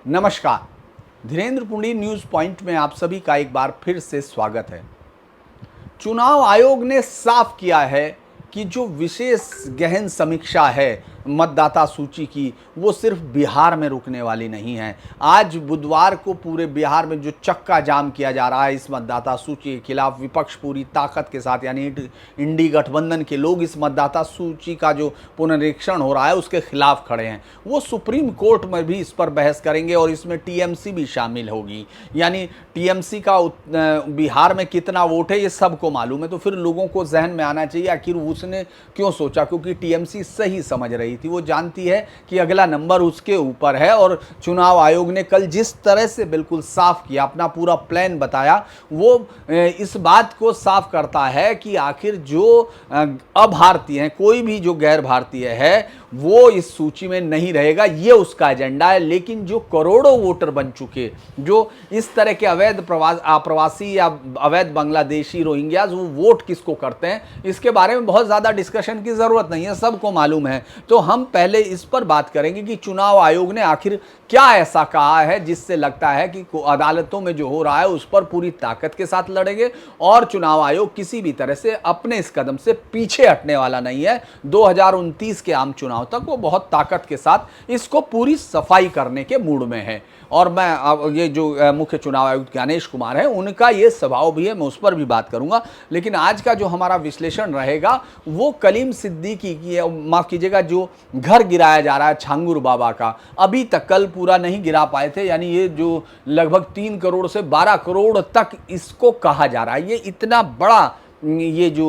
नमस्कार। Dhirendra पुंडी news point में आप सभी का एक बार फिर से स्वागत है। चुनाव आयोग ने साफ किया है कि जो विशेष गहन समीक्षा है मतदाता सूची की, वो सिर्फ बिहार में रुकने वाली नहीं है। आज बुधवार को पूरे बिहार में जो चक्का जाम किया जा रहा है इस मतदाता सूची के खिलाफ, विपक्ष पूरी ताकत के साथ यानी इंडी गठबंधन के लोग इस मतदाता सूची का जो पुनरीक्षण हो रहा है उसके खिलाफ खड़े हैं। वो सुप्रीम कोर्ट में भी इस पर बहस करेंगे और इसमें टीएमसी भी शामिल होगी। यानी टीएमसी का बिहार में कितना वोट है ये सबको मालूम है, तो फिर लोगों को जहन में आना चाहिए आखिर उसने क्यों सोचा, क्योंकि टीएमसी सही समझ रही थी। वो जानती है कि अगला नंबर उसके ऊपर है और चुनाव आयोग ने कल जिस तरह से बिल्कुल साफ किया, अपना पूरा प्लान बताया, वो इस बात को साफ करता है कि आखिर जो अभारतीय हैं, कोई भी जो गैर भारतीय है वो इस सूची में नहीं रहेगा, ये उसका एजेंडा है। लेकिन जो करोड़ों वोटर बन चुके, जो इस तरह के अवैध प्रवासी या अवैध बांग्लादेशी रोहिंग्याज वो वोट किसको करते हैं, इसके बारे में बहुत ज़्यादा डिस्कशन की ज़रूरत नहीं है, सबको मालूम है। तो हम पहले इस पर बात करेंगे कि चुनाव आयोग ने आखिर क्या ऐसा कहा है जिससे लगता है कि अदालतों में जो हो रहा है उस पर पूरी ताकत के साथ लड़ेंगे और चुनाव आयोग किसी भी तरह से अपने इस कदम से पीछे हटने वाला नहीं है। 2029 के आम चुनाव तक वो बहुत ताकत के साथ इसको पूरी सफाई करने के मूड में है। और मैं अब ये जो मुख्य चुनाव आयुक्त ज्ञानेश कुमार है उनका ये स्वभाव भी है, मैं उस पर भी बात करूंगा। लेकिन आज का जो हमारा विश्लेषण रहेगा वो कलीम सिद्दीकी की, माफ कीजिएगा, जो घर गिराया जा रहा है छांगुर बाबा का, अभी तक कल पूरा नहीं गिरा पाए थे। यानी ये जो लगभग 3 करोड़ से 12 करोड़ तक इसको कहा जा रहा है, ये इतना बड़ा ये जो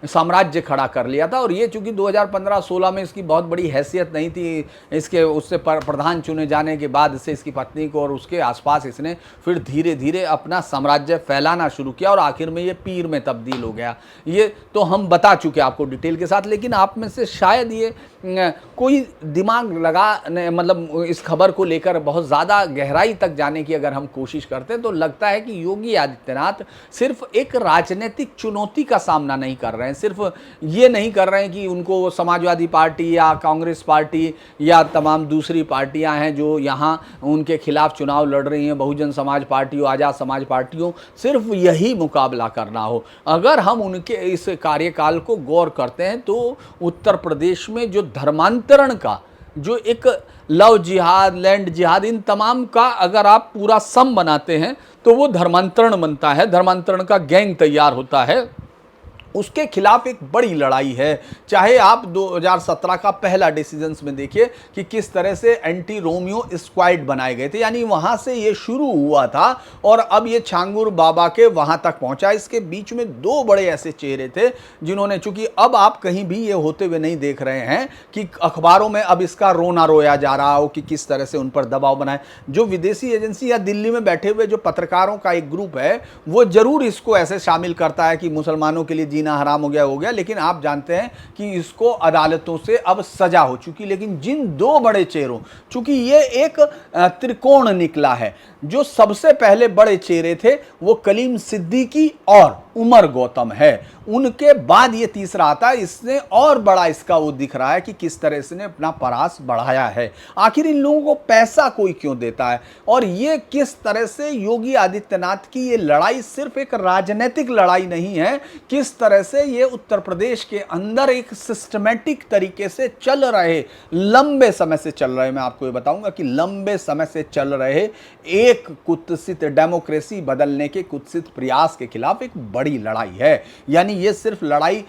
साम्राज्य खड़ा कर लिया था। और ये चूंकि 2015-16 में इसकी बहुत बड़ी हैसियत नहीं थी, इसके उससे प्रधान चुने जाने के बाद से इसकी पत्नी को और उसके आसपास इसने फिर धीरे धीरे अपना साम्राज्य फैलाना शुरू किया और आखिर में ये पीर में तब्दील हो गया। ये तो हम बता चुके आपको डिटेल के साथ। लेकिन आप में से शायद ये कोई दिमाग लगा, मतलब इस खबर को लेकर बहुत ज़्यादा गहराई तक जाने की अगर हम कोशिश करते हैं तो लगता है कि योगी आदित्यनाथ सिर्फ एक राजनीतिक चुनौती का सामना नहीं कर रहे हैं, सिर्फ ये नहीं कर रहे हैं कि उनको समाजवादी पार्टी या कांग्रेस पार्टी या तमाम दूसरी पार्टियां हैं जो यहाँ उनके खिलाफ चुनाव लड़ रही हैं, बहुजन समाज पार्टी हो, आज़ाद समाज पार्टी हो, सिर्फ यही मुकाबला करना हो। अगर हम उनके इस कार्यकाल को गौर करते हैं तो उत्तर प्रदेश में जो धर्मांतरण का जो एक लव जिहाद, लैंड जिहाद, इन तमाम का अगर आप पूरा सम बनाते हैं तो वो धर्मांतरण बनता है, धर्मांतरण का गैंग तैयार होता है। उसके खिलाफ एक बड़ी लड़ाई है। चाहे आप 2017 का पहला डिसीजंस में देखिए कि किस तरह से एंटी रोमियो स्क्वाड बनाए गए थे, यानी वहां से ये शुरू हुआ था और अब ये छांगुर बाबा के वहां तक पहुंचा। इसके बीच में 2 बड़े ऐसे चेहरे थे जिन्होंने, चूंकि अब आप कहीं भी ये होते हुए नहीं देख रहे हैं कि अखबारों में अब इसका रोना रोया जा रहा हो कि किस तरह से उन पर दबाव बनाए। जो विदेशी एजेंसी या दिल्ली में बैठे हुए जो पत्रकारों का एक ग्रुप है वो जरूर इसको ऐसे शामिल करता है कि मुसलमानों के लिए हराम हो गया, लेकिन आप जानते हैं कि इसको अदालतों से अब सजा हो चुकी। लेकिन जिन 2 बड़े चेहरों, चूंकि ये एक त्रिकोण निकला है, जो सबसे पहले बड़े चेहरे थे वो कलीम सिद्दीकी और उमर गौतम है, उनके बाद ये तीसरा आता है। इसने और बड़ा इसका वो दिख रहा है कि किस तरह से ने अपना परास बढ़ाया है। आखिर इन लोगों को पैसा कोई क्यों देता है और ये किस तरह से योगी आदित्यनाथ की ये लड़ाई सिर्फ एक राजनीतिक लड़ाई नहीं है, किस तरह से ये उत्तर प्रदेश के अंदर एक सिस्टमैटिक तरीके से चल रहे, लंबे समय से चल रहे, मैं आपको ये बताऊंगा कि लंबे समय से चल रहे एक कुत्सित डेमोक्रेसी बदलने के कुत्सित प्रयास के खिलाफ एक बड़ी लड़ाई है। यानी ये सिर्फ लड़ाई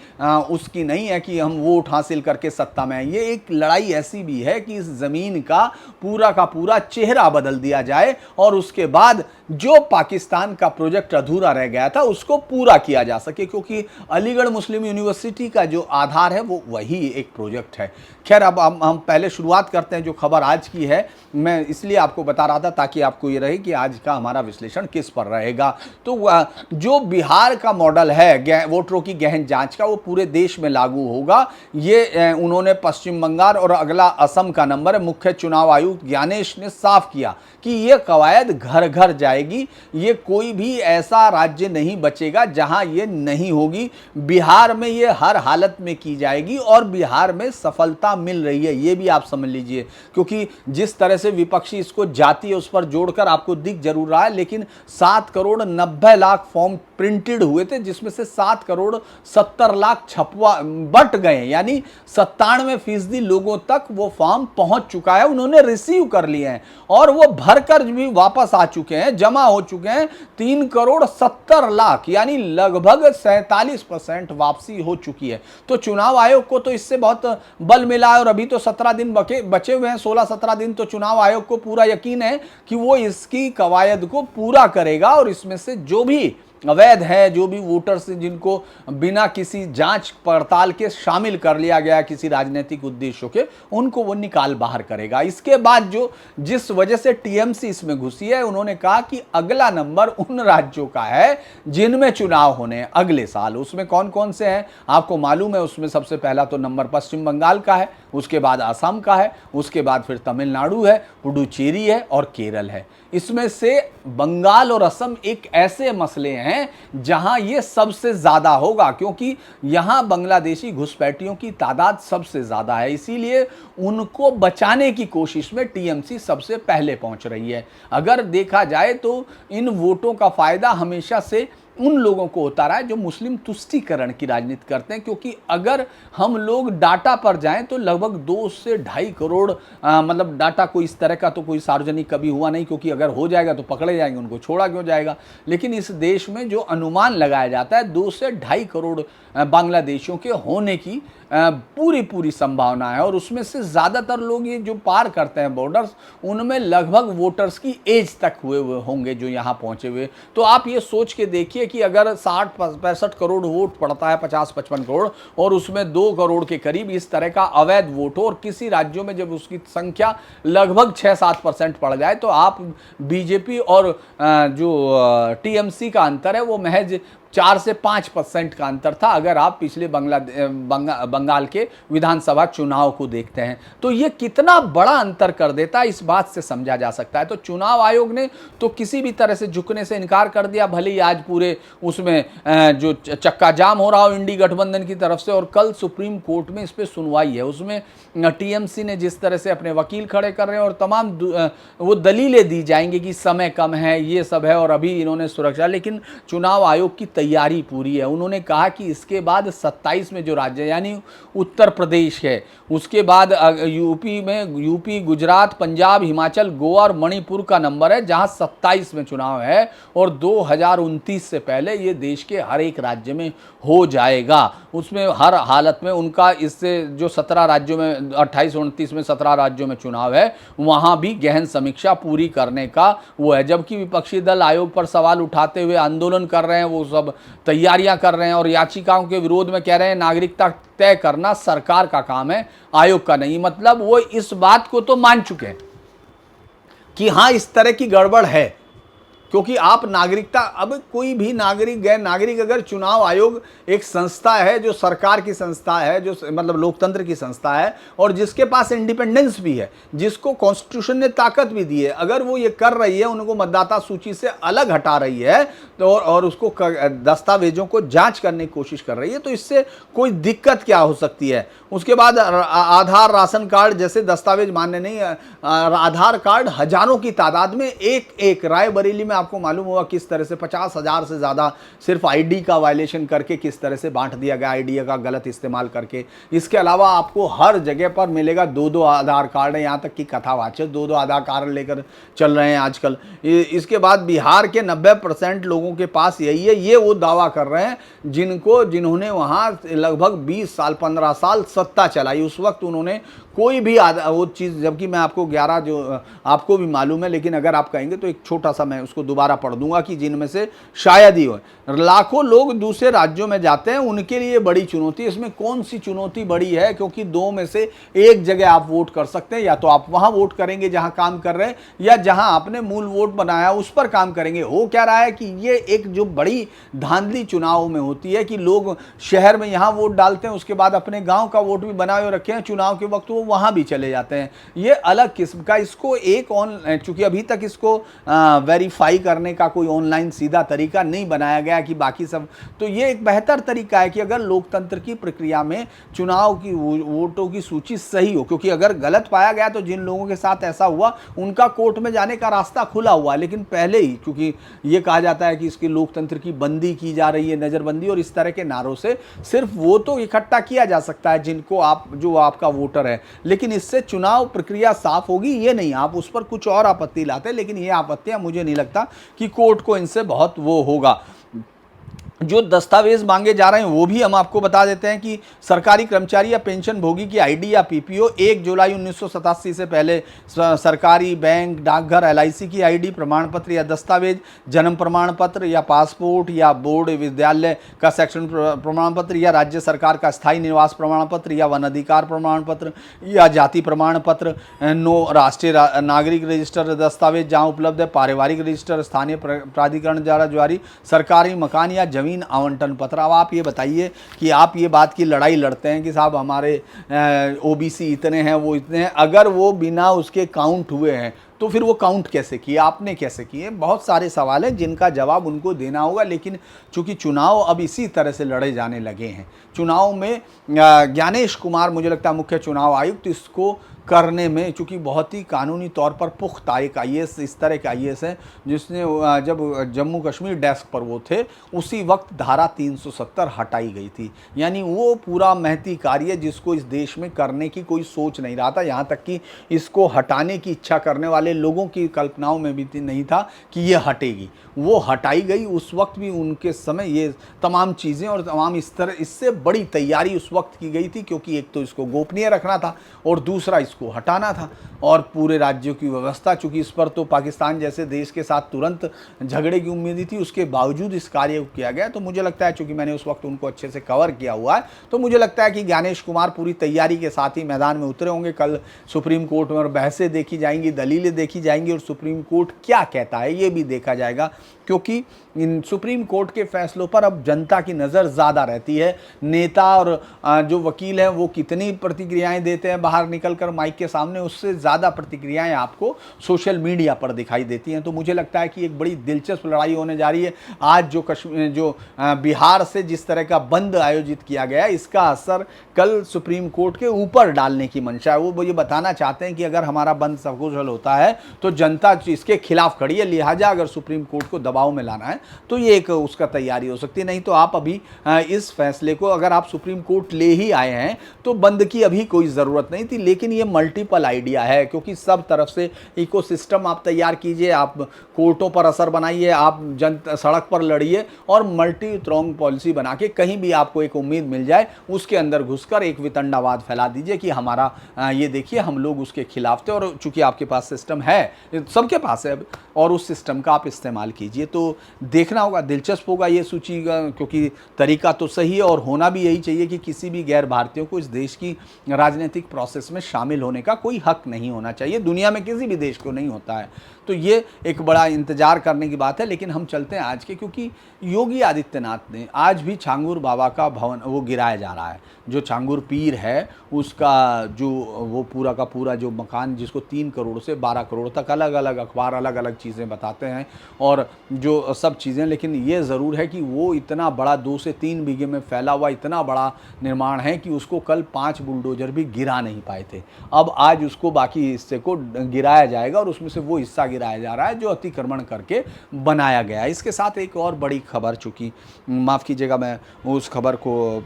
उसकी नहीं है कि हम वोट हासिल करके सत्ता में आए, ये एक लड़ाई ऐसी भी है कि इस जमीन का पूरा चेहरा बदल दिया जाए और उसके बाद जो पाकिस्तान का प्रोजेक्ट अधूरा रह गया था उसको पूरा किया जा सके, क्योंकि अलीगढ़ मुस्लिम यूनिवर्सिटी का जो आधार है वो वही एक प्रोजेक्ट है। खैर, अब हम पहले शुरुआत करते हैं। जो खबर आज की है मैं इसलिए आपको बता रहा था ताकि आपको ये रहे कि आज का हमारा विश्लेषण किस पर रहेगा। तो जो बिहार का मॉडल है वोटरों की गहन जांच का, वो पूरे देश में लागू होगा। ये उन्होंने पश्चिम बंगाल और अगला असम का नंबर है। मुख्य चुनाव आयुक्त ज्ञानेश ने साफ किया कि ये कवायद घर घर जाएगी, ये कोई भी ऐसा राज्य नहीं बचेगा जहां ये नहीं होगी। बिहार में ये हर हालत में की जाएगी और बिहार में सफलता मिल रही है, ये भी आप समझ लीजिए। क्योंकि जिस तरह से विपक्षी इसको जाति है उस पर जोड़कर आपको दिख जरूर रहा है, लेकिन 7 करोड़ 90 लाख फॉर्म प्रिंटेड हुए थे, जिसमें से 7 करोड़ 70 लाख छपवा बट गए, यानी 97% लोगों तक वो फॉर्म पहुंच चुका है, उन्होंने रिसीव कर लिए हैं और वो भरकर भी वापस आ चुके हैं, जमा हो चुके हैं। 3 करोड़ 70 लाख यानी लगभग 47% वापसी हो चुकी है। तो चुनाव आयोग को तो इससे बहुत बल मिला है और अभी तो 17 दिन बचे हुए हैं, 16-17 दिन। तो चुनाव आयोग को पूरा यकीन है कि वो इसकी कवायद को पूरा करेगा और इसमें से जो भी अवैध है, जो भी वोटर्स जिनको बिना किसी जांच पड़ताल के शामिल कर लिया गया किसी राजनीतिक उद्देश्यों के, उनको वो निकाल बाहर करेगा। इसके बाद जो जिस वजह से टीएमसी इसमें घुसी है, उन्होंने कहा कि अगला नंबर उन राज्यों का है जिनमें चुनाव होने हैं अगले साल। उसमें कौन कौन से हैं आपको मालूम है? उसमें सबसे पहला तो नंबर पश्चिम बंगाल का है, उसके बाद असम का है, उसके बाद फिर तमिलनाडु है, पुडुचेरी है और केरल है। इसमें से बंगाल और असम एक ऐसे मसले हैं जहां ये सबसे ज्यादा होगा, क्योंकि यहां बांग्लादेशी घुसपैठियों की तादाद सबसे ज्यादा है, इसीलिए उनको बचाने की कोशिश में टीएमसी सबसे पहले पहुंच रही है। अगर देखा जाए तो इन वोटों का फायदा हमेशा से उन लोगों को होता रहा है जो मुस्लिम तुष्टीकरण की राजनीति करते हैं, क्योंकि अगर हम लोग डाटा पर जाएं तो लगभग 2 से 2.5 करोड़ मतलब डाटा कोई इस तरह का तो कोई सार्वजनिक कभी हुआ नहीं, क्योंकि अगर हो जाएगा तो पकड़े जाएंगे, उनको छोड़ा क्यों जाएगा। लेकिन इस देश में जो अनुमान लगाया जाता है 2 से 2.5 करोड़ बांग्लादेशियों के होने की पूरी संभावना है। और उसमें से ज़्यादातर लोग ये जो पार करते हैं बॉर्डर्स, उनमें लगभग वोटर्स की एज तक हुए होंगे जो यहाँ पहुँचे हुए। तो आप ये सोच के देखिए कि अगर 60-65 करोड़ वोट पड़ता है, 50-55 करोड़, और उसमें 2 करोड़ के करीब इस तरह का अवैध वोट हो, और किसी राज्यों में जब उसकी संख्या लगभग 6-7% पड़ जाए, तो आप बीजेपी और जो टीएमसी का अंतर है वो महज 4 से 5% का अंतर था, अगर आप पिछले बंगाल के विधानसभा चुनाव को देखते हैं। तो ये कितना बड़ा अंतर कर देता है, इस बात से समझा जा सकता है। तो चुनाव आयोग ने तो किसी भी तरह से झुकने से इनकार कर दिया, भले ही आज पूरे उसमें जो चक्का जाम हो रहा हो इंडी गठबंधन की तरफ से, और कल सुप्रीम कोर्ट में इस पर सुनवाई है। उसमें टीएमसी ने जिस तरह से अपने वकील खड़े कर रहे हैं और तमाम वो दलीलें दी जाएंगी कि समय कम है, ये सब है, और अभी इन्होंने सुरक्षा, लेकिन चुनाव आयोग की तैयारी पूरी है। उन्होंने कहा कि इसके बाद 27 में जो राज्य यानी उत्तर प्रदेश है, उसके बाद यूपी, गुजरात, पंजाब, हिमाचल, गोवा और मणिपुर का नंबर है, जहां 27 में चुनाव है, और 2029 से पहले ये देश के हर एक राज्य में हो जाएगा। उसमें हर हालत में उनका इससे जो 17 राज्यों में 28-29 में 17 राज्यों में चुनाव है, वहां भी गहन समीक्षा पूरी करने का वो है। जबकि विपक्षी दल आयोग पर सवाल उठाते हुए आंदोलन कर रहे हैं, वो सब तैयारियां कर रहे हैं और याचिकाओं के विरोध में कह रहे हैं नागरिकता तय करना सरकार का काम है, आयोग का नहीं। मतलब वो इस बात को तो मान चुके हैं कि हाँ इस तरह की गड़बड़ है, क्योंकि आप नागरिकता, अब कोई भी नागरिक, गैर नागरिक, अगर चुनाव आयोग एक संस्था है जो सरकार की संस्था है, जो मतलब लोकतंत्र की संस्था है और जिसके पास इंडिपेंडेंस भी है, जिसको कॉन्स्टिट्यूशन ने ताकत भी दी है, अगर वो ये कर रही है, उनको मतदाता सूची से अलग हटा रही है तो और उसको दस्तावेजों को जांच करने की कोशिश कर रही है, तो इससे कोई दिक्कत क्या हो सकती है। उसके बाद आधार, राशन कार्ड जैसे दस्तावेज मान्य नहीं, आधार कार्ड हजारों की तादाद में एक रायबरेली में आपको मालूम होगा किस तरह से 50,000 से ज़्यादा सिर्फ आईडी का वायलेशन करके किस तरह से बांट दिया गया, आईडी का गलत इस्तेमाल करके। इसके अलावा आपको हर जगह पर मिलेगा 2-2 आधार कार्ड है, यहाँ तक कि कथावाचक 2-2 आधार कार्ड लेकर चल रहे हैं आजकल। इसके बाद बिहार के 90% लोगों के पास यही है, ये वो दावा कर रहे हैं जिन्होंने वहाँ लगभग 20 साल 15 साल सत्ता चलाई, उस वक्त उन्होंने कोई भी वो चीज़, जबकि मैं आपको 11 जो आपको भी मालूम है, लेकिन अगर आप कहेंगे तो एक छोटा सा मैं उसको दोबारा पढ़ दूंगा कि जिनमें से शायद ही हो। लाखों लोग दूसरे राज्यों में जाते हैं, उनके लिए बड़ी चुनौती। इसमें कौन सी चुनौती बड़ी है? क्योंकि 2 में से एक जगह आप वोट कर सकते हैं, या तो आप वहां वोट करेंगे जहां काम कर रहे हैं, या जहां आपने मूल वोट बनाया उस पर काम करेंगे। हो क्या रहा है कि ये एक जो बड़ी धांधली चुनाव में होती है कि लोग शहर में यहां वोट डालते हैं, उसके बाद अपने गांव का वोट भी बनाए रखे हैं, चुनाव के वक्त वो वहाँ भी चले जाते हैं। ये अलग किस्म का, इसको एक चूँकि अभी तक इसको वेरीफाई करने का कोई ऑनलाइन सीधा तरीका नहीं बनाया गया कि बाकी सब, तो ये एक बेहतर तरीका है कि अगर लोकतंत्र की प्रक्रिया में चुनाव की वोटों की सूची सही हो, क्योंकि अगर गलत पाया गया तो जिन लोगों के साथ ऐसा हुआ उनका कोर्ट में जाने का रास्ता खुला हुआ, लेकिन पहले ही क्योंकि ये कहा जाता है कि इसकी लोकतंत्र की बंदी की जा रही है, नज़रबंदी और इस तरह के नारों से सिर्फ वो तो इकट्ठा किया जा सकता है जिनको जो आपका वोटर है, लेकिन इससे चुनाव प्रक्रिया साफ होगी ये नहीं। आप उस पर कुछ और आपत्ति लाते हैं, लेकिन ये आपत्तियां मुझे नहीं लगता कि कोर्ट को इनसे बहुत वो होगा। जो दस्तावेज मांगे जा रहे हैं वो भी हम आपको बता देते हैं कि सरकारी कर्मचारी या पेंशन भोगी की आईडी या पीपीओ 1 जुलाई 1987 से पहले सरकारी बैंक, डाकघर, एलआईसी की आईडी, प्रमाण पत्र या दस्तावेज, जन्म प्रमाण पत्र या पासपोर्ट या बोर्ड विद्यालय का शैक्षणिक प्रमाण पत्र या राज्य सरकार का स्थायी निवास प्रमाण पत्र या वन अधिकार प्रमाण पत्र या जाति प्रमाण पत्र, राष्ट्रीय नागरिक रजिस्टर दस्तावेज जहाँ उपलब्ध है, पारिवारिक रजिस्टर, स्थानीय प्राधिकरण द्वारा जारी सरकारी मकान या जमीन आवंटन पत्र। अब आप ये बताइए कि आप ये बात की लड़ाई लड़ते हैं कि साहब हमारे ओबीसी इतने हैं, वो इतने हैं, अगर वो बिना उसके काउंट हुए हैं तो फिर वो काउंट कैसे किए, आपने कैसे किए? बहुत सारे सवाल हैं जिनका जवाब उनको देना होगा, लेकिन चूंकि चुनाव अब इसी तरह से लड़े जाने लगे हैं, चुनाव में ज्ञानेश कुमार मुझे लगता है मुख्य चुनाव आयुक्त इसको करने में, चूँकि बहुत ही कानूनी तौर पर पुख्ता एक आईएएस इस तरह के आईएएस है जिसने जब जम्मू कश्मीर डेस्क पर वो थे उसी वक्त धारा 370 हटाई गई थी, यानी वो पूरा महती कार्य जिसको इस देश में करने की कोई सोच नहीं रहा था, यहाँ तक कि इसको हटाने की इच्छा करने वाले लोगों की कल्पनाओं में भी नहीं था कि ये हटेगी, वो हटाई गई। उस वक्त भी उनके समय ये तमाम चीज़ें और तमाम इस तरह इससे बड़ी तैयारी उस वक्त की गई थी, क्योंकि एक तो इसको गोपनीय रखना था और दूसरा को हटाना था, और पूरे राज्यों की व्यवस्था, चूंकि इस पर तो पाकिस्तान जैसे देश के साथ तुरंत झगड़े की उम्मीद थी, उसके बावजूद इस कार्य को किया गया। तो मुझे लगता है चूंकि मैंने उस वक्त उनको अच्छे से कवर किया हुआ है, तो मुझे लगता है कि ज्ञानेश कुमार पूरी तैयारी के साथ ही मैदान में उतरे होंगे। कल सुप्रीम कोर्ट में बहसें देखी जाएंगी, दलीलें देखी जाएंगी और सुप्रीम कोर्ट क्या कहता है ये भी देखा जाएगा, क्योंकि इन सुप्रीम कोर्ट के फैसलों पर अब जनता की नज़र ज़्यादा रहती है। नेता और जो वकील हैं वो कितनी प्रतिक्रियाएं देते हैं बाहर निकलकर माइक के सामने, उससे ज़्यादा प्रतिक्रियाएं आपको सोशल मीडिया पर दिखाई देती हैं। तो मुझे लगता है कि एक बड़ी दिलचस्प लड़ाई होने जा रही है। आज जो बिहार से जिस तरह का बंद आयोजित किया गया, इसका असर कल सुप्रीम कोर्ट के ऊपर डालने की मंशा है। वो ये बताना चाहते हैं कि अगर हमारा बंद सकुशल होता है तो जनता इसके खिलाफ खड़ी है, लिहाजा अगर सुप्रीम कोर्ट को दबाव में लाना है तो ये एक उसका तैयारी हो सकती है। नहीं तो आप अभी इस फैसले को अगर आप सुप्रीम कोर्ट ले ही आए हैं तो बंद की अभी कोई ज़रूरत नहीं थी, लेकिन ये मल्टीपल आइडिया है, क्योंकि सब तरफ से इकोसिस्टम आप तैयार कीजिए, आप कोर्टों पर असर बनाइए, आप सड़क पर लड़िए और मल्टी थ्रोंग पॉलिसी बना के कहीं भी आपको एक उम्मीद मिल जाए उसके अंदर घुसकर एक वितंडावाद फैला दीजिए कि हमारा ये देखिए हम लोग उसके खिलाफ थे। और चूंकि आपके पास सिस्टम है, सबके पास है, और उस सिस्टम का आप इस्तेमाल कीजिए। तो देखना होगा, दिलचस्प होगा ये सूची, क्योंकि तरीका तो सही है और होना भी यही चाहिए कि किसी भी गैर भारतीयों को इस देश की राजनीतिक प्रोसेस में शामिल होने का कोई हक नहीं होना चाहिए, दुनिया में किसी भी देश को नहीं होता है। तो ये एक बड़ा इंतजार करने की बात है। लेकिन हम चलते हैं आज के, क्योंकि योगी आदित्यनाथ ने आज भी छांगुर बाबा का भवन वो गिराया जा रहा है, जो छांगुर पीर है उसका जो वो पूरा का पूरा जो मकान जिसको 3 करोड़ से 12 करोड़ तक अलग अलग अखबार अलग अलग चीज़ें बताते हैं और जो सब चीज़ें, लेकिन ये ज़रूर है कि वो इतना बड़ा 2 से 3 बीघे में फैला हुआ इतना बड़ा निर्माण है कि उसको कल 5 बुलडोजर भी गिरा नहीं पाए थे। अब आज उसको बाकी हिस्से को गिराया जाएगा और उसमें से वो हिस्सा गिराया जा रहा है जो अतिक्रमण करके बनाया गया है। इसके साथ एक और बड़ी खबर, चूँकि माफ़ कीजिएगा मैं उस खबर को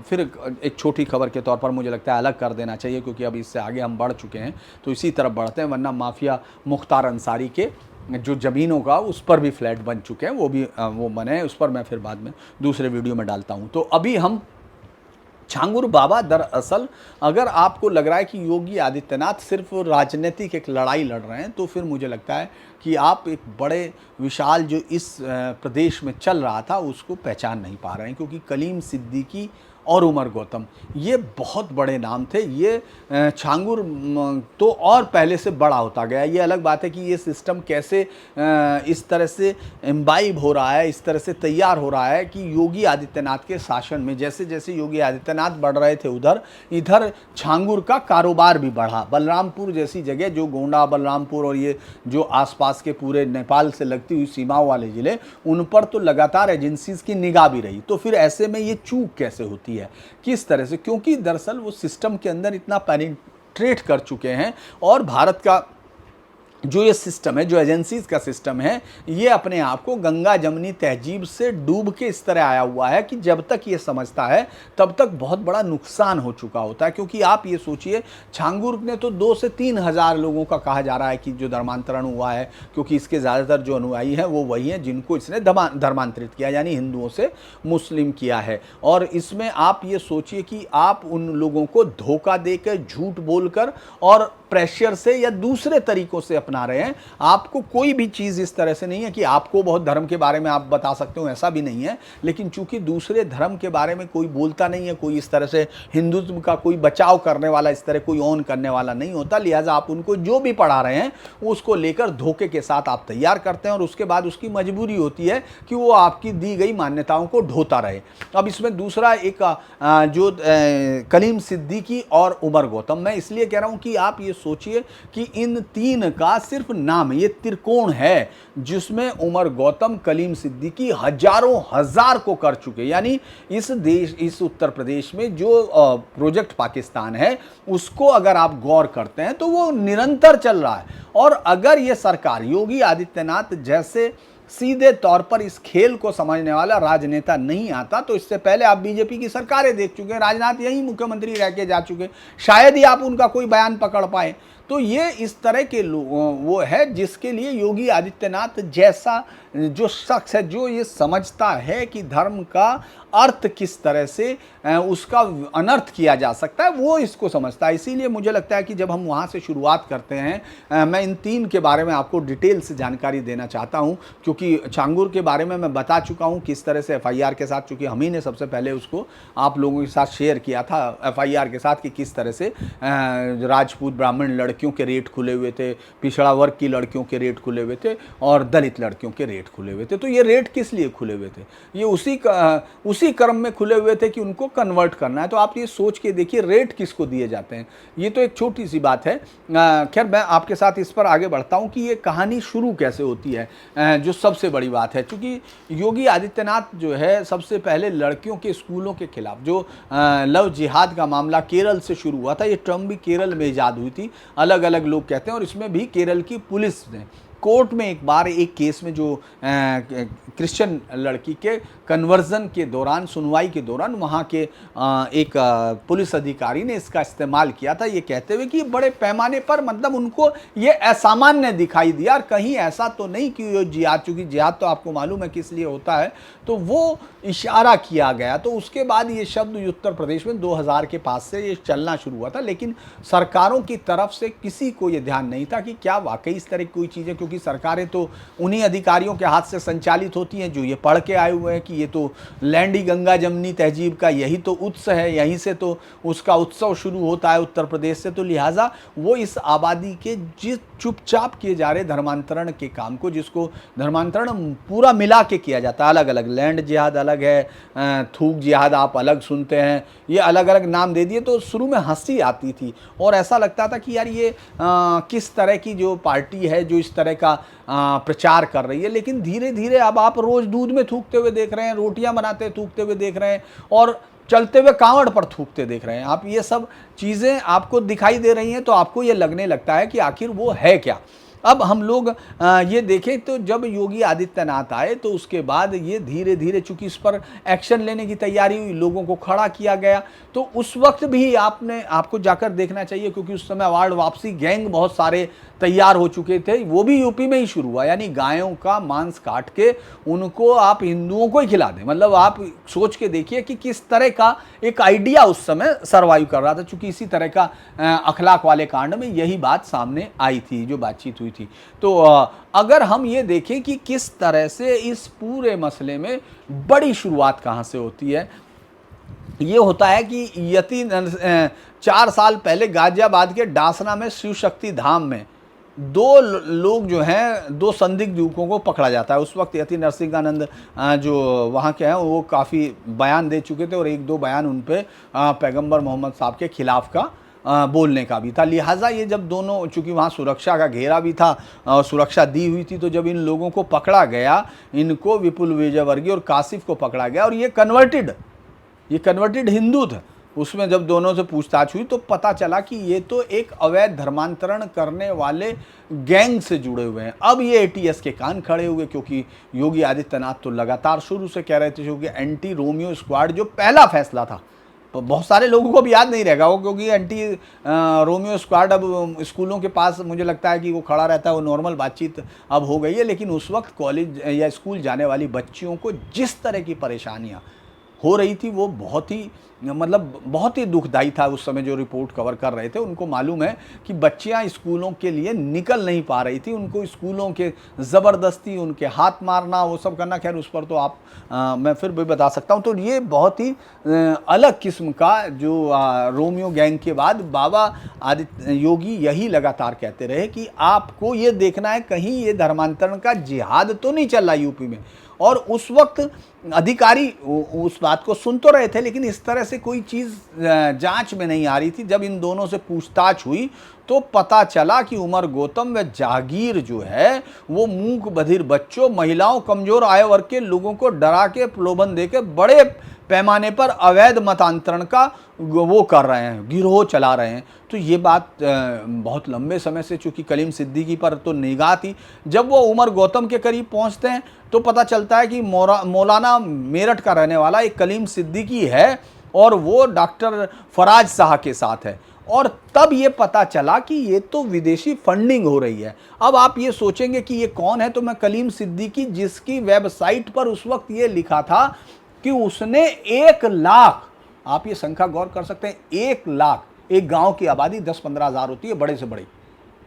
फिर एक छोटी खबर के तौर पर मुझे लगता है अलग कर देना चाहिए, क्योंकि अब इससे आगे हम बढ़ चुके हैं तो इसी तरफ बढ़ते हैं, वरना माफिया मुख्तार अंसारी के जो ज़मीनों का उस पर भी फ्लैट बन चुके हैं, वो भी वो बने, उस पर मैं फिर बाद में दूसरे वीडियो में डालता हूँ। तो अभी हम छांगुर बाबा, दरअसल अगर आपको लग रहा है कि योगी आदित्यनाथ सिर्फ राजनीतिक एक लड़ाई लड़ रहे हैं, तो फिर मुझे लगता है कि आप एक बड़े विशाल जो इस प्रदेश में चल रहा था उसको पहचान नहीं पा रहे हैं, क्योंकि कलीम सिद्दीकी और उमर गौतम, ये बहुत बड़े नाम थे। ये छांगुर तो और पहले से बड़ा होता गया। ये अलग बात है कि ये सिस्टम कैसे इस तरह से इम्बाइब हो रहा है, इस तरह से तैयार हो रहा है कि योगी आदित्यनाथ के शासन में जैसे जैसे योगी आदित्यनाथ बढ़ रहे थे उधर इधर छांगुर का कारोबार भी बढ़ा। बलरामपुर जैसी जगह जो गोंडा, बलरामपुर और ये जो आसपास के पूरे नेपाल से लगती हुई सीमाओं वाले ज़िले, उन पर तो लगातार एजेंसीज की निगाह भी रही। तो फिर ऐसे में ये चूक कैसे होती है, किस तरह से? क्योंकि दरअसल वो सिस्टम के अंदर इतना पेनिट्रेट कर चुके हैं और भारत का जो ये सिस्टम है, जो एजेंसीज का सिस्टम है, ये अपने आप को गंगा जमनी तहजीब से डूब के इस तरह आया हुआ है कि जब तक ये समझता है तब तक बहुत बड़ा नुकसान हो चुका होता है। क्योंकि आप ये सोचिए, छांगुर ने तो 2 से 3 हज़ार लोगों का कहा जा रहा है कि जो धर्मांतरण हुआ है, क्योंकि इसके ज़्यादातर जो अनुयायी हैं वो वही हैं जिनको इसने धर्मांतरित किया, यानी हिंदुओं से मुस्लिम किया है। और इसमें आप ये सोचिए कि आप उन लोगों को धोखा देकर, झूठ बोलकर और प्रेशर से या दूसरे तरीकों से अपना रहे हैं। आपको कोई भी चीज़ इस तरह से नहीं है कि आपको बहुत धर्म के बारे में आप बता सकते हो, ऐसा भी नहीं है। लेकिन चूंकि दूसरे धर्म के बारे में कोई बोलता नहीं है, कोई इस तरह से हिंदुत्व का कोई बचाव करने वाला, इस तरह कोई ऑन करने वाला नहीं होता, लिहाजा आप उनको जो भी पढ़ा रहे हैं उसको लेकर धोखे के साथ आप तैयार करते हैं और उसके बाद उसकी मजबूरी होती है कि वो आपकी दी गई मान्यताओं को ढोता रहे। अब इसमें दूसरा एक जो कलीम सिद्दीकी और उमर गौतम, मैं इसलिए कह रहा हूं कि आप ये सोचिए कि इन तीन का सिर्फ नाम, ये त्रिकोण है जिसमें उमर गौतम, कलीम सिद्दीकी हजारों हजार को कर चुके। यानी इस देश, इस उत्तर प्रदेश में जो प्रोजेक्ट पाकिस्तान है उसको अगर आप गौर करते हैं तो वो निरंतर चल रहा है। और अगर ये सरकार, योगी आदित्यनाथ जैसे सीधे तौर पर इस खेल को समझने वाला राजनेता नहीं आता, तो इससे पहले आप बीजेपी की सरकारें देख चुके हैं, राजनाथ यही मुख्यमंत्री रह के जा चुके, शायद ही आप उनका कोई बयान पकड़ पाए। तो ये इस तरह के वो है जिसके लिए योगी आदित्यनाथ जैसा जो शख्स है, जो ये समझता है कि धर्म का अर्थ किस तरह से उसका अनर्थ किया जा सकता है, वो इसको समझता है। इसीलिए मुझे लगता है कि जब हम वहाँ से शुरुआत करते हैं, मैं इन तीन के बारे में आपको डिटेल से जानकारी देना चाहता हूँ, क्योंकि छांगुर के बारे में मैं बता चुका हूँ किस तरह से एफआईआर के साथ, चूँकि हम ही ने सबसे पहले उसको आप लोगों के साथ शेयर किया था एफआईआर के साथ कि किस तरह से राजपूत ब्राह्मण लड़कियों के रेट खुले हुए थे, पिछड़ा वर्ग की लड़कियों के रेट खुले हुए थे और दलित लड़कियों के रेट खुले हुए थे। तो ये रेट किस लिए खुले हुए थे? ये उसी क्रम में खुले हुए थे कि उनको कन्वर्ट करना है। तो आप ये सोच के देखिए रेट किसको दिए जाते हैं। ये तो एक छोटी सी बात है। खैर, मैं आपके साथ इस पर आगे बढ़ता हूँ कि ये कहानी शुरू कैसे होती है, जो सबसे बड़ी बात है। क्योंकि योगी आदित्यनाथ जो है सबसे पहले लड़कियों के स्कूलों के खिलाफ जो लव जिहाद का मामला केरल से शुरू हुआ था, ये टर्म भी केरल में ईजाद हुई थी, अलग अलग लोग कहते हैं, और इसमें भी केरल की पुलिस ने कोर्ट में एक बार एक केस में जो क्रिश्चियन लड़की के कन्वर्जन के दौरान, सुनवाई के दौरान, वहाँ के एक पुलिस अधिकारी ने इसका इस्तेमाल किया था, ये कहते हुए कि बड़े पैमाने पर, मतलब उनको ये असामान्य दिखाई दिया। और कहीं ऐसा तो नहीं कि ये जिहाद, चूँकि जिहाद तो आपको मालूम है किस लिए होता है, तो वो इशारा किया गया। तो उसके बाद ये शब्द उत्तर प्रदेश में 2000 के पास से ये चलना शुरू हुआ था, लेकिन सरकारों की तरफ से किसी को ये ध्यान नहीं था कि क्या वाकई इस तरह की कोई चीज़ है, क्योंकि सरकारें तो उन्हीं अधिकारियों के हाथ से संचालित होती हैं जो ये पढ़ के आए हुए हैं कि ये तो लैंड ही गंगा जमनी तहजीब का यही तो उत्स है, यहीं से तो उसका उत्सव शुरू होता है उत्तर प्रदेश से। तो लिहाजा वो इस आबादी के जिस चुपचाप किए जा रहे धर्मांतरण के काम को, जिसको धर्मांतरण पूरा मिला के किया जाता है, अलग अलग, लैंड जिहाद अलग है, थूक जिहाद आप अलग सुनते हैं, ये अलग अलग नाम दे दिए। तो शुरू में हंसी आती थी और ऐसा लगता था कि यार ये किस तरह की जो पार्टी है जो इस तरह का प्रचार कर रही है। लेकिन धीरे धीरे अब आप रोज दूध में थूकते हुए देख रहे हैं, रोटियां बनाते थूकते हुए देख रहे हैं और चलते हुए कांवड़ पर थूकते देख रहे हैं आप। ये सब चीज़ें आपको दिखाई दे रही हैं तो आपको ये लगने लगता है कि आखिर वो है क्या। अब हम लोग ये देखें तो जब योगी आदित्यनाथ आए तो उसके बाद ये धीरे धीरे, चूंकि इस पर एक्शन लेने की तैयारी हुई, लोगों को खड़ा किया गया, तो उस वक्त भी आपको जाकर देखना चाहिए, क्योंकि उस समय अवार्ड वापसी गैंग बहुत सारे तैयार हो चुके थे। वो भी यूपी में ही शुरू हुआ, यानी गायों का मांस काट के उनको आप हिंदुओं को ही खिला दें। मतलब आप सोच के देखिए कि किस तरह का एक आइडिया उस समय सर्वाइव कर रहा था, चूंकि इसी तरह का अखलाक वाले कांड में यही बात सामने आई थी, जो बातचीत हुई थी। तो अगर हम ये देखें कि किस तरह से इस पूरे मसले में बड़ी शुरुआत कहाँ से होती है, ये होता है कि 4 साल पहले गाजियाबाद के डासना में शिव शक्ति धाम में लोग जो हैं, 2 संदिग्ध युवकों को पकड़ा जाता है। उस वक्त यति नरसिंहानंद जो वहाँ के हैं वो काफ़ी बयान दे चुके थे और 1-2 बयान उन पे पैगंबर मोहम्मद साहब के खिलाफ का बोलने का भी था। लिहाजा ये जब दोनों, चूंकि वहाँ सुरक्षा का घेरा भी था और सुरक्षा दी हुई थी, तो जब इन लोगों को पकड़ा गया, इनको विपुल विजयवर्गीय और कासिफ को पकड़ा गया और ये कन्वर्टेड हिंदू थे। उसमें जब दोनों से पूछताछ हुई तो पता चला कि ये तो एक अवैध धर्मांतरण करने वाले गैंग से जुड़े हुए हैं। अब ये एटीएस के कान खड़े हुए, क्योंकि योगी आदित्यनाथ तो लगातार शुरू से कह रहे थे, क्योंकि एंटी रोमियो स्क्वाड जो पहला फैसला था, तो बहुत सारे लोगों को भी याद नहीं रहेगा वो, क्योंकि एंटी रोमियो स्क्वाड अब स्कूलों के पास मुझे लगता है कि वो खड़ा रहता है, वो नॉर्मल बातचीत अब हो गई है। लेकिन उस वक्त कॉलेज या स्कूल जाने वाली बच्चियों को जिस तरह की परेशानियाँ हो रही थी वो बहुत ही दुखदाई था। उस समय जो रिपोर्ट कवर कर रहे थे उनको मालूम है कि बच्चियां स्कूलों के लिए निकल नहीं पा रही थी, उनको स्कूलों के ज़बरदस्ती उनके हाथ मारना वो सब करना। खैर उस पर तो मैं फिर भी बता सकता हूं। तो ये बहुत ही अलग किस्म का जो रोमियो गैंग के बाद बाबा आदित्य योगी यही लगातार कहते रहे कि आपको ये देखना है कहीं ये धर्मांतरण का जिहाद तो नहीं चल रहा यूपी में। और उस वक्त अधिकारी उस बात को सुन तो रहे थे, लेकिन इस तरह से कोई चीज़ जांच में नहीं आ रही थी। जब इन दोनों से पूछताछ हुई तो पता चला कि उमर गौतम व जहांगीर जो है वो मूक बधिर बच्चों, महिलाओं, कमजोर आय वर्ग के लोगों को डरा के प्रलोभन देके बड़े पैमाने पर अवैध मतांतरण का वो कर रहे हैं, गिरोह चला रहे हैं। तो ये बात बहुत लंबे समय से, चूंकि कलीम सिद्दीकी पर तो निगाह थी, जब वो उमर गौतम के करीब पहुंचते हैं तो पता चलता है कि मौलाना मेरठ का रहने वाला एक कलीम सिद्दीकी है और वो डॉक्टर फराज शाह के साथ है। और तब ये पता चला कि ये तो विदेशी फंडिंग हो रही है। अब आप ये सोचेंगे कि ये कौन है, तो मैं कलीम सिद्दीकी, जिसकी वेबसाइट पर उस वक्त ये लिखा था कि उसने 1 लाख, आप ये संख्या गौर कर सकते हैं, 1 लाख, एक गांव की आबादी 10-15 हज़ार होती है, बड़े से बड़ी,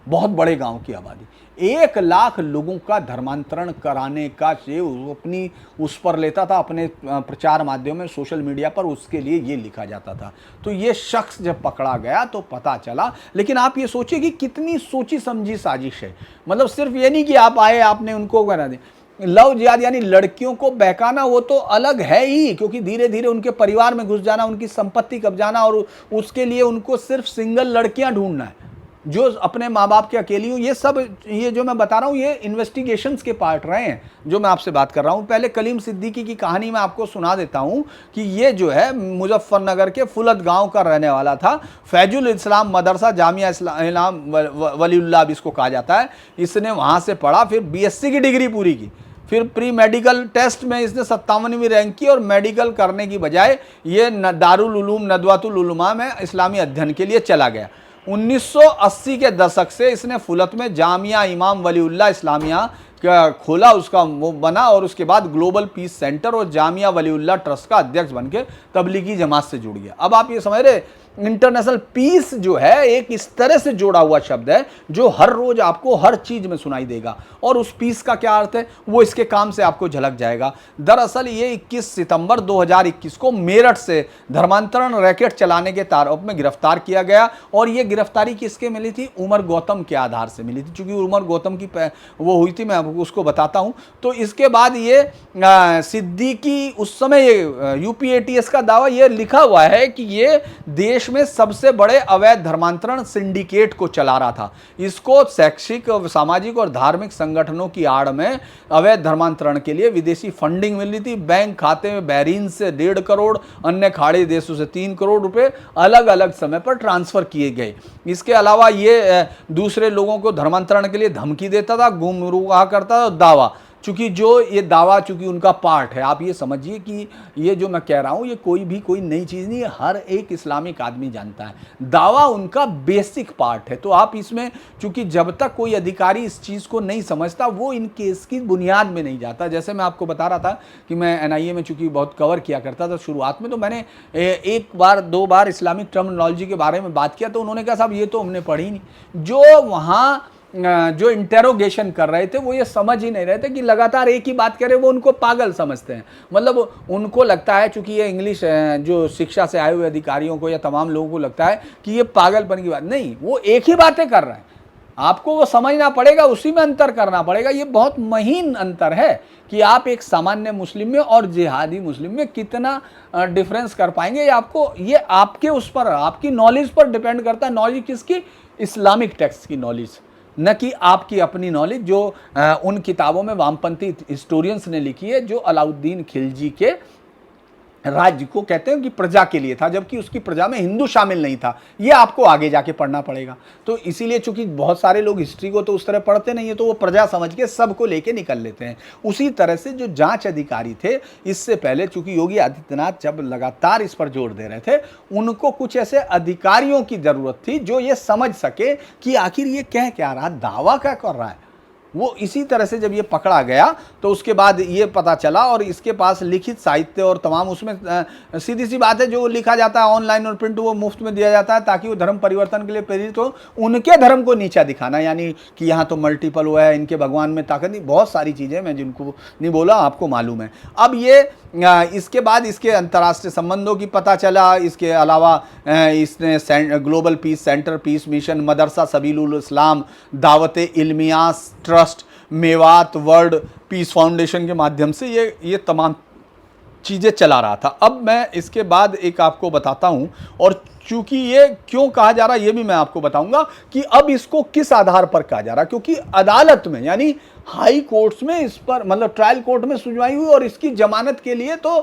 बहुत बड़े गांव की आबादी, 1 लाख लोगों का धर्मांतरण कराने का श्रेय अपनी उस पर लेता था, अपने प्रचार माध्यम में, सोशल मीडिया पर उसके लिए ये लिखा जाता था। तो ये शख्स जब पकड़ा गया तो पता चला। लेकिन आप ये सोचिए कि कितनी सोची समझी साजिश है। मतलब सिर्फ ये नहीं कि आप आए आपने उनको करा दे, लव जिहाद यानी लड़कियों को बहकाना वो तो अलग है ही, क्योंकि धीरे धीरे उनके परिवार में घुस जाना, उनकी संपत्ति कब्जाना, और उसके लिए उनको सिर्फ सिंगल लड़कियां ढूंढना है जो अपने माँ बाप की अकेली हो। ये सब, ये जो मैं बता रहा हूँ, ये इन्वेस्टिगेशंस के पार्ट रहे हैं जो मैं आपसे बात कर रहा हूँ। पहले कलीम सिद्दीकी की कहानी मैं आपको सुना देता हूँ कि ये जो है मुजफ्फरनगर के फुलत गांव का रहने वाला था। फैजुल इस्लाम मदरसा जामिया इस्लाम वलीउल्लाह भी इसको कहा जाता है। इसने वहाँ से पढ़ा, फिर BSc की डिग्री पूरी की, फिर प्री मेडिकल टेस्ट में इसने 57वीं रैंक की और मेडिकल करने की बजाय ये दारुल उलूम नदवातुल उलमा में इस्लामी अध्ययन के लिए चला गया। 1980 के दशक से इसने फुलत में जामिया इमाम वलीउल्लाह इस्लामिया खोला, उसका वो बना, और उसके बाद ग्लोबल पीस सेंटर और जामिया वलीउल्लाह ट्रस्ट का अध्यक्ष बनकर तबलीगी जमात से जुड़ गया। अब आप ये समझ रहे, इंटरनेशनल पीस जो है एक इस तरह से जोड़ा हुआ शब्द है जो हर रोज आपको हर चीज में सुनाई देगा। और उस पीस का क्या अर्थ है वो इसके काम से आपको झलक जाएगा। दरअसल ये 21 सितंबर 2021 को मेरठ से धर्मांतरण रैकेट चलाने के आरोप में गिरफ्तार किया गया। और ये गिरफ्तारी किसके मिली थी? उमर गौतम के आधार से मिली थी। चूंकि उमर गौतम की वो हुई थी, मैं आपको उसको बताता हूं। तो इसके बाद ये सिद्दीकी, उस समय ये यूपी ATS का दावा ये लिखा हुआ है कि ये देश में सबसे बड़े अवैध धर्मांतरण सिंडिकेट को चला रहा था। इसको शैक्षिक, सामाजिक और धार्मिक संगठनों की आड़ में अवैध धर्मांतरण के लिए विदेशी फंडिंग मिल रही थी। बैंक खाते में बहरीन से 1.5 करोड़, अन्य खाड़ी देशों से 3 करोड़ रुपए अलग अलग समय पर ट्रांसफर किए गए। इसके अलावा ये दूसरे लोगों को धर्मांतरण के लिए धमकी देता था, गुमराह करता था, दावा, चूंकि जो ये दावा चूंकि उनका पार्ट है। आप ये समझिए कि ये जो मैं कह रहा हूँ ये कोई नई चीज़ नहीं है, हर एक इस्लामिक आदमी जानता है। दावा उनका बेसिक पार्ट है। तो आप इसमें, चूंकि जब तक कोई अधिकारी इस चीज़ को नहीं समझता वो इन केस की बुनियाद में नहीं जाता। जैसे मैं आपको बता रहा था कि मैं NIA में चूंकि बहुत कवर किया करता था शुरुआत में, तो मैंने 1 बार 2 बार इस्लामिक टर्मिनोलॉजी के बारे में बात किया, तो उन्होंने कहा साहब ये तो हमने पढ़ी नहीं। जो वहाँ जो इंटेरोगेशन कर रहे थे वो ये समझ ही नहीं रहे थे कि लगातार एक ही बात करे, वो उनको पागल समझते हैं। मतलब उनको लगता है, चूंकि ये इंग्लिश जो शिक्षा से आए हुए अधिकारियों को या तमाम लोगों को लगता है कि ये पागलपन की बात नहीं, वो एक ही बातें कर रहे हैं। आपको वो समझना पड़ेगा, उसी में अंतर करना पड़ेगा। ये बहुत महीन अंतर है कि आप एक सामान्य मुस्लिम में और जिहादी मुस्लिम में कितना डिफरेंस कर पाएंगे। ये आपके उस पर, आपकी नॉलेज पर डिपेंड करता है। नॉलेज किसकी? इस्लामिक टेक्स्ट की नॉलेज, न कि आपकी अपनी नॉलेज जो उन किताबों में वामपंथी हिस्टोरियंस ने लिखी है, जो अलाउद्दीन खिलजी के राज्य को कहते हैं कि प्रजा के लिए था, जबकि उसकी प्रजा में हिंदू शामिल नहीं था। ये आपको आगे जाके पढ़ना पड़ेगा। तो इसीलिए चूंकि बहुत सारे लोग हिस्ट्री को तो उस तरह पढ़ते नहीं है, तो वो प्रजा समझ के सबको लेके निकल लेते हैं। उसी तरह से जो जांच अधिकारी थे इससे पहले, चूंकि योगी आदित्यनाथ जब लगातार इस पर जोर दे रहे थे, उनको कुछ ऐसे अधिकारियों की जरूरत थी जो ये समझ सके कि आखिर ये कह क्या रहा, दावा क्या कर रहा है। वो इसी तरह से जब ये पकड़ा गया तो उसके बाद ये पता चला, और इसके पास लिखित साहित्य और तमाम, उसमें सीधी सी बात है, जो लिखा जाता है ऑनलाइन और प्रिंट वो मुफ्त में दिया जाता है ताकि वो धर्म परिवर्तन के लिए प्रेरित हो, उनके धर्म को नीचा दिखाना, यानी कि यहाँ तो मल्टीपल हुआ है, इनके भगवान में ताकत नहीं, बहुत सारी चीज़ें मैं जिनको नहीं बोला आपको मालूम है। अब ये इसके बाद इसके अंतर्राष्ट्रीय संबंधों की पता चला। इसके अलावा इसने Global Peace Centre, Peace Mission, Madrasa Sabilul Islam, Dawate Ilmiya Trust, Mewat World Peace Foundation के माध्यम से ये तमाम चीज़ें चला रहा था। अब मैं इसके बाद एक आपको बताता हूं, और चूंकि ये क्यों कहा जा रहा है ये भी मैं आपको बताऊंगा कि अब इसको किस आधार पर कहा जा रहा है, क्योंकि अदालत में यानी हाई कोर्ट्स में इस पर, मतलब ट्रायल कोर्ट में सुनवाई हुई, और इसकी जमानत के लिए तो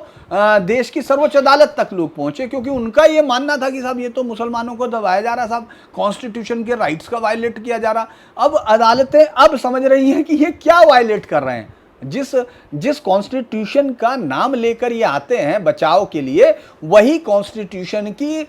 देश की सर्वोच्च अदालत तक लोग पहुंचे, क्योंकि उनका ये मानना था कि साहब ये तो मुसलमानों को दबाया जा रहा, साहब कॉन्स्टिट्यूशन के राइट्स का वायलेट किया जा रहा। अब अदालतें अब समझ रही हैं कि ये क्या वायलेट कर रहे हैं। जिस कॉन्स्टिट्यूशन का नाम लेकर ये आते हैं बचाव के लिए, वही कॉन्स्टिट्यूशन की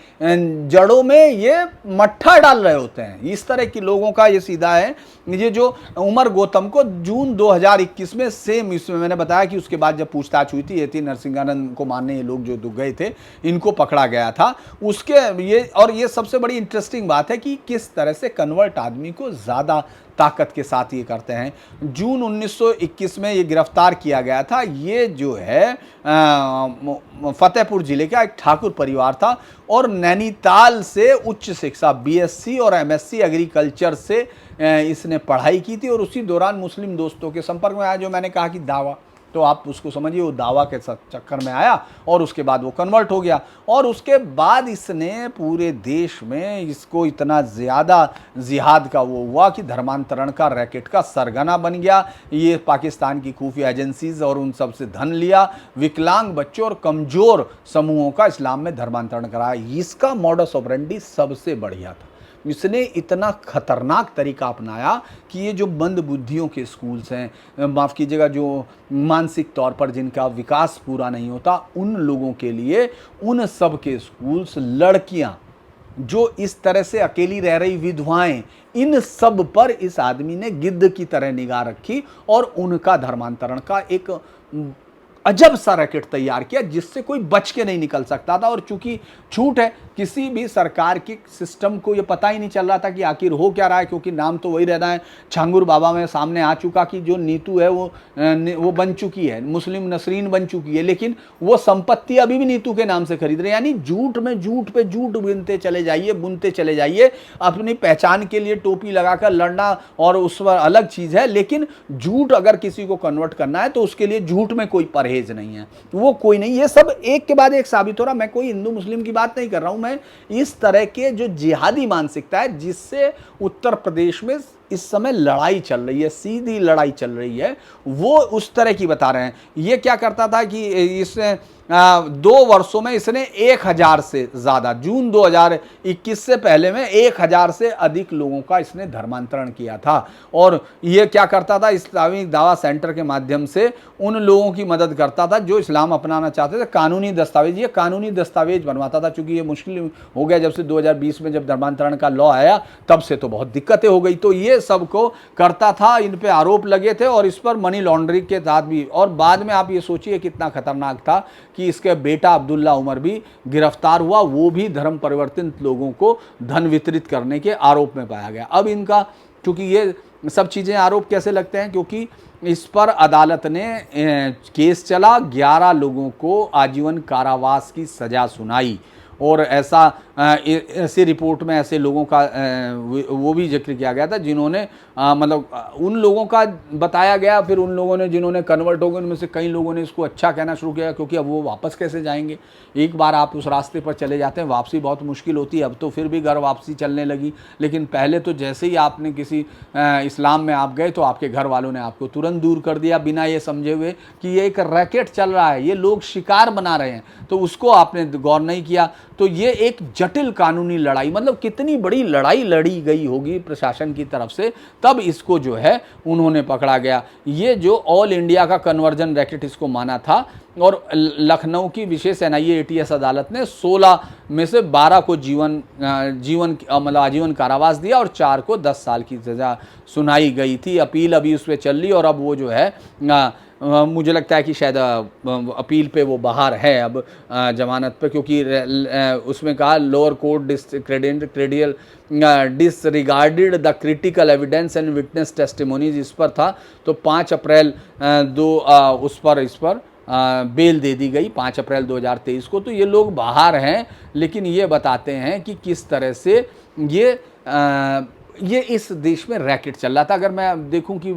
जड़ों में ये मट्ठा डाल रहे होते हैं। इस तरह के लोगों का ये सीधा है। ये जो उमर गौतम को जून 2021 में सेम, इसमें मैंने बताया कि उसके बाद जब पूछताछ हुई थी, ये नरसिंहानंद को मारने ये लोग जो गए थे, इनको पकड़ा गया था। ये सबसे बड़ी इंटरेस्टिंग बात है कि किस तरह से कन्वर्ट आदमी को ज़्यादा ताकत के साथ ये करते हैं। जून 1921 में ये गिरफ्तार किया गया था। ये जो है फतेहपुर जिले का एक ठाकुर परिवार था, और नैनीताल से उच्च शिक्षा बीएससी और एमएससी एग्रीकल्चर से इसने पढ़ाई की थी, और उसी दौरान मुस्लिम दोस्तों के संपर्क में आया। जो मैंने कहा कि दावा, तो आप उसको समझिए, वो दावा के चक्कर में आया और उसके बाद वो कन्वर्ट हो गया। और उसके बाद इसने पूरे देश में इसको इतना ज़्यादा जिहाद का वो हुआ कि धर्मांतरण का रैकेट का सरगना बन गया। ये पाकिस्तान की खुफिया एजेंसीज और उन सब से धन लिया, विकलांग बच्चों और कमज़ोर समूहों का इस्लाम में धर्मांतरण कराया। इसका मॉडस ऑपरेंडी सबसे बढ़िया था। इसने इतना खतरनाक तरीका अपनाया कि ये जो मंद बुद्धियों के स्कूल्स हैं, माफ़ कीजिएगा, जो मानसिक तौर पर जिनका विकास पूरा नहीं होता, उन लोगों के लिए उन सब के स्कूल्स, लड़कियां जो इस तरह से अकेली रह रही विधवाएं, इन सब पर इस आदमी ने गिद्ध की तरह निगाह रखी और उनका धर्मांतरण का एक अजब सा रैकेट तैयार किया जिससे कोई बच के नहीं निकल सकता था। और चूंकि छूट है, किसी भी सरकार के सिस्टम को ये पता ही नहीं चल रहा था कि आखिर हो क्या रहा है, क्योंकि नाम तो वही रहना है। छांगुर बाबा में सामने आ चुका कि जो नीतू है वो बन चुकी है, मुस्लिम नसरीन बन चुकी है, लेकिन वो संपत्ति अभी भी नीतू के नाम से खरीद रहे हैं। यानी झूठ में झूठ पे झूठ बुनते चले जाइए। अपनी पहचान के लिए टोपी लगाकर लड़ना और उस पर अलग चीज़ है, लेकिन झूठ अगर किसी को कन्वर्ट करना है तो उसके लिए झूठ में कोई परहेज नहीं है, वो कोई नहीं। ये सब एक के बाद एक साबित हो रहा। मैं कोई हिंदू मुस्लिम की बात नहीं कर रहा हूं, मैं इस तरह के जो जिहादी मानसिकता है जिससे उत्तर प्रदेश में इस समय लड़ाई चल रही है, सीधी लड़ाई चल रही है, वो उस तरह की बता रहे हैं। ये क्या करता था कि इसने 2 वर्षों में इसने 1000 से ज़्यादा, जून 2021 से पहले में 1000 से अधिक लोगों का इसने धर्मांतरण किया था। और ये क्या करता था, इस्लामी दावा सेंटर के माध्यम से उन लोगों की मदद करता था जो इस्लाम अपनाना चाहते थे। कानूनी दस्तावेज, ये कानूनी दस्तावेज बनवाता था। चूंकि ये मुश्किल हो गया जब से 2020 में जब धर्मांतरण का लॉ आया, तब से तो बहुत दिक्कतें हो गई। तो ये सबको करता था, इन पे आरोप लगे थे और इस पर मनी लॉन्ड्रिंग के साथ भी। और बाद में आप ये सोचिए कितना खतरनाक था कि इसके बेटा अब्दुल्ला उमर भी गिरफ्तार हुआ, वो भी धर्म परिवर्तित लोगों को धन वितरित करने के आरोप में पाया गया। अब इनका, चूंकि ये सब चीज़ें आरोप कैसे लगते हैं? क्योंकि इस पर अदालत ने केस चला, 11 लोगों को आजीवन कारावास की सज़ा सुनाई और ऐसा ऐसी रिपोर्ट में ऐसे लोगों का वो भी जिक्र किया गया था जिन्होंने मतलब उन लोगों का बताया गया, फिर उन लोगों ने जिन्होंने कन्वर्ट हो गए उनमें से कई लोगों ने इसको अच्छा कहना शुरू किया, क्योंकि अब वो वापस कैसे जाएंगे? एक बार आप उस रास्ते पर चले जाते हैं, वापसी बहुत मुश्किल होती है। अब तो फिर भी घर वापसी चलने लगी, लेकिन पहले तो जैसे ही आपने किसी इस्लाम में आप गए तो आपके घर वालों ने आपको तुरंत दूर कर दिया, बिना ये समझे हुए कि ये एक रैकेट चल रहा है, ये लोग शिकार बना रहे हैं, तो उसको आपने गौर नहीं किया। तो ये एक जटिल कानूनी लड़ाई, मतलब कितनी बड़ी लड़ाई लड़ी गई होगी प्रशासन की तरफ से, तब इसको जो है उन्होंने पकड़ा गया। ये जो ऑल इंडिया का कन्वर्जन रैकेट इसको माना था, और लखनऊ की विशेष एनआईए एटीएस अदालत ने 16 में से 12 को मतलब आजीवन कारावास दिया और 4 को 10 साल की सजा सुनाई गई थी। अपील अभी उस पर चल रही, और अब वो जो है मुझे लगता है कि शायद अपील पे वो बाहर है अब जमानत पे, क्योंकि उसमें कहा lower court disregarded the critical evidence and witness testimonies, इस पर था। तो 5 अप्रैल इस पर बेल दे दी गई 5 अप्रैल 2023 को। तो ये लोग बाहर हैं, लेकिन ये बताते हैं कि किस तरह से ये इस देश में रैकेट चल रहा था। अगर मैं देखूं कि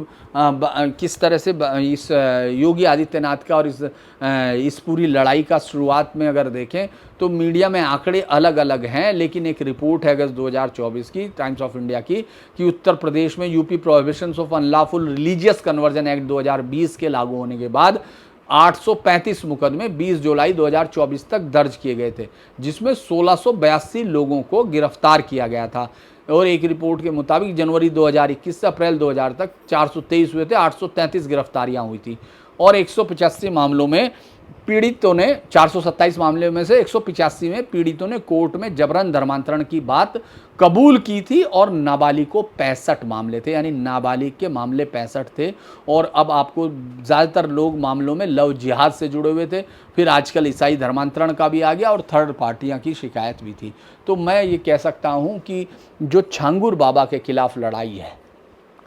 किस तरह से इस योगी आदित्यनाथ का और इस पूरी लड़ाई का शुरुआत में अगर देखें तो मीडिया में आंकड़े अलग अलग हैं, लेकिन एक रिपोर्ट है अगस्त 2024 की टाइम्स ऑफ इंडिया की कि उत्तर प्रदेश में UP prohibitions of unlawful religious conversion act 2020 के लागू होने के बाद 835 मुकदमे 20 जुलाई 2024 तक दर्ज किए गए थे, जिसमें 1682 लोगों को गिरफ्तार किया गया था। और एक रिपोर्ट के मुताबिक जनवरी 2021 से अप्रैल 2000 तक 423 हुए थे, 833 गिरफ्तारियां हुई थी, और 185 मामलों में पीड़ितों ने 427 मामले में से 185 में पीड़ितों ने कोर्ट में जबरन धर्मांतरण की बात कबूल की थी, और नाबालिग को 65 मामले थे, यानी नाबालिग के मामले 65 थे। और अब आपको ज़्यादातर लोग मामलों में लव जिहाद से जुड़े हुए थे, फिर आजकल ईसाई धर्मांतरण का भी आ गया, और थर्ड पार्टियां की शिकायत भी थी। तो मैं ये कह सकता हूँ कि जो छांगुर बाबा के खिलाफ लड़ाई है,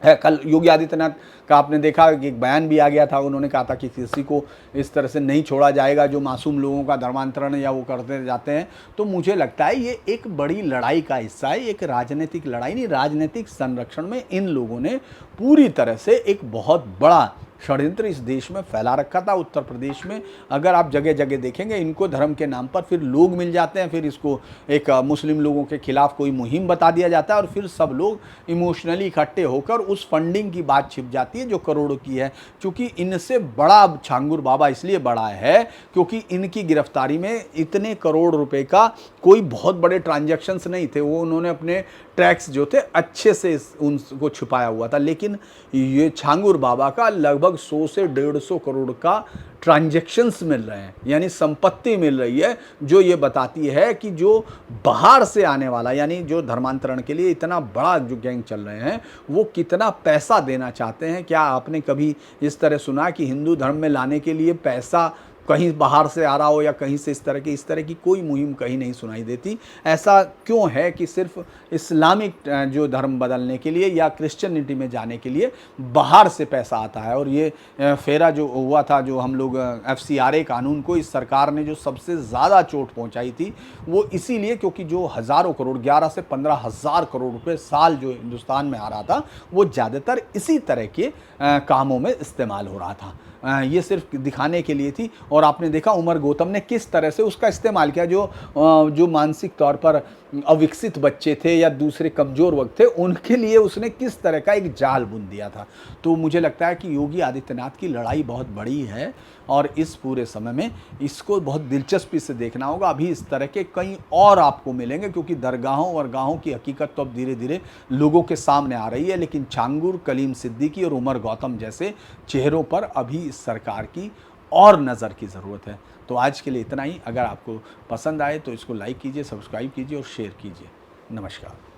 कल योगी आदित्यनाथ का आपने देखा कि एक बयान भी आ गया था, उन्होंने कहा था कि किसी को इस तरह से नहीं छोड़ा जाएगा जो मासूम लोगों का धर्मांतरण या वो करते जाते हैं। तो मुझे लगता है ये एक बड़ी लड़ाई का हिस्सा है, एक राजनीतिक लड़ाई नहीं, राजनीतिक संरक्षण में इन लोगों ने पूरी तरह से एक बहुत बड़ा षड्यंत्र इस देश में फैला रखा था। उत्तर प्रदेश में अगर आप जगह जगह देखेंगे, इनको धर्म के नाम पर फिर लोग मिल जाते हैं, फिर इसको एक मुस्लिम लोगों के खिलाफ कोई मुहिम बता दिया जाता है, और फिर सब लोग इमोशनली इकट्ठे होकर उस फंडिंग की बात छिप जाती है जो करोड़ों की है। क्योंकि इनसे बड़ा छांगुर बाबा इसलिए बड़ा है क्योंकि इनकी गिरफ्तारी में इतने करोड़ रुपए का कोई बहुत बड़े ट्रांजैक्शंस नहीं थे, वो उन्होंने अपने टैक्स जो थे अच्छे से उनको छुपाया हुआ था। लेकिन ये छांगुर बाबा का लगभग 100 से 150 करोड़ का ट्रांजैक्शंस मिल रहे हैं, यानी संपत्ति मिल रही है, जो ये बताती है कि जो बाहर से आने वाला, यानी जो धर्मांतरण के लिए इतना बड़ा जो गैंग चल रहे हैं, वो कितना पैसा देना चाहते हैं। क्या आपने कभी इस तरह सुना कि हिंदू धर्म में लाने के लिए पैसा कहीं बाहर से आ रहा हो, या कहीं से इस तरह की कोई मुहिम कहीं नहीं सुनाई देती? ऐसा क्यों है कि सिर्फ इस्लामिक जो धर्म बदलने के लिए या क्रिश्चियनिटी में जाने के लिए बाहर से पैसा आता है? और ये फेरा जो हुआ था, जो हम लोग FCRA कानून को इस सरकार ने जो सबसे ज़्यादा चोट पहुंचाई थी, वो इसीलिए क्योंकि जो हज़ारों करोड़ 11 से 15 हज़ार करोड़ रुपए साल जो हिंदुस्तान में आ रहा था, वो ज़्यादातर इसी तरह के कामों में इस्तेमाल हो रहा था। ये सिर्फ दिखाने के लिए थी। और आपने देखा उमर गौतम ने किस तरह से उसका इस्तेमाल किया, जो मानसिक तौर पर अविकसित बच्चे थे या दूसरे कमज़ोर वर्ग थे, उनके लिए उसने किस तरह का एक जाल बुन दिया था। तो मुझे लगता है कि योगी आदित्यनाथ की लड़ाई बहुत बड़ी है, और इस पूरे समय में इसको बहुत दिलचस्पी से देखना होगा। अभी इस तरह के कई और आपको मिलेंगे, क्योंकि दरगाहों वरगाहों की हकीकत तो अब धीरे धीरे लोगों के सामने आ रही है, लेकिन छांगुर, कलीम सिद्दीकी और उमर गौतम जैसे चेहरों पर अभी इस सरकार की और नज़र की ज़रूरत है। तो आज के लिए इतना ही। अगर आपको पसंद आए तो इसको लाइक कीजिए, सब्सक्राइब कीजिए और शेयर कीजिए। नमस्कार।